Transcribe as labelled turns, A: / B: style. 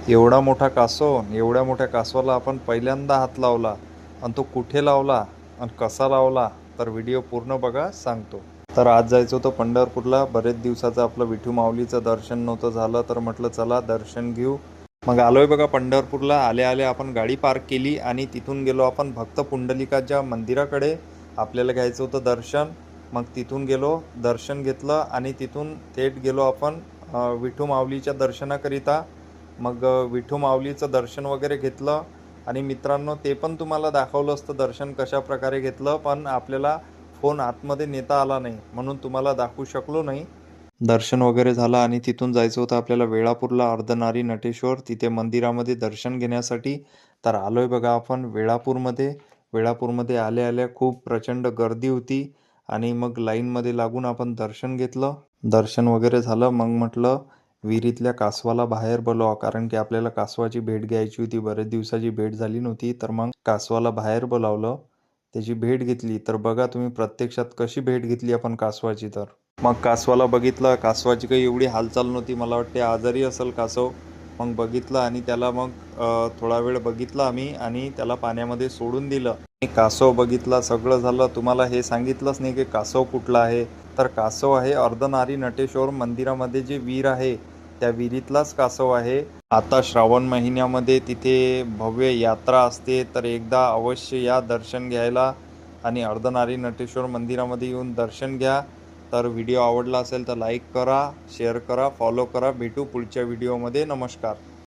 A: एवढा मोठा कासव, एवढ्या मोठ्या कासवाला आपण पहिल्यांदा हात लावला आणि तो कुठे लावला आणि कसा लावला तर व्हिडिओ पूर्ण बघा, सांगतो. तर आज जायचं होतं पंढरपूरला. बरेच दिवसाचं आपलं विठू माऊलीचं दर्शन नव्हतं झालं, तर म्हटलं चला दर्शन घेऊ. मग आलोय बघा पंढरपूरला. आले आले आपण गाडी पार्क केली आणि तिथून गेलो आपण भक्त पुंडलिकाच्या मंदिराकडे. आपल्याला घ्यायचं होतं दर्शन. मग तिथून गेलो, दर्शन घेतलं आणि तिथून थेट गेलो आपण विठू माऊलीच्या दर्शनाकरिता. मग विठू माऊलीचं दर्शन वगैरे घेतलं आणि मित्रांनो ते पण तुम्हाला दाखवलं असतं दर्शन कशा प्रकारे घेतलं, पण आपल्याला फोन आतमध्ये नेता आला नाही म्हणून तुम्हाला दाखवू शकलो नाही. दर्शन वगैरे झालं आणि तिथून जायचं होतं आपल्याला वेळापूरला, अर्धनारी नटेश्वर तिथे मंदिरामध्ये दर्शन घेण्यासाठी. तर आलोय बघा आपण वेळापूरमध्ये. वेळापूरमध्ये आल्या आल्या खूप प्रचंड गर्दी होती आणि मग लाईनमध्ये लागून आपण दर्शन घेतलं. दर्शन वगैरे झालं. मग म्हटलं विहिरीतल्या कासवाला बाहेर बोलवा, कारण की आपल्याला कासवाची भेट घ्यायची होती. बरेच दिवसाची भेट झाली नव्हती, तर मग कासवाला बाहेर बोलावलं, त्याची भेट घेतली. तर बघा तुम्ही प्रत्यक्षात कशी भेट घेतली आपण कासवाची. तर मग कासवाला बघितलं, कासवाची काही एवढी हालचाल नव्हती, मला वाटते आजारी असेल कासव. मग बघितलं आणि त्याला मग थोडा वेळ बघितला आम्ही आणि त्याला पाण्यामध्ये सोडून दिलं. कासव बघितला, सगळं झालं. तुम्हाला हे सांगितलंच नाही की कासव कुठला आहे. तर कासव आहे अर्धनारी नटेश्वर मंदिरामध्ये जे विहीर आहे त्या विहिरीतलाच कासव आहे. आता श्रावण महिन्यामध्ये तिथे भव्य यात्रा असते, तर एकदा अवश्य या दर्शन घ्यायला आणि अर्धनारी नटेश्वर मंदिरामध्ये येऊन दर्शन घ्या. तर व्हिडिओ आवडला असेल तर लाईक करा, शेअर करा, फॉलो करा. भेटू पुढच्या व्हिडिओमध्ये. नमस्कार.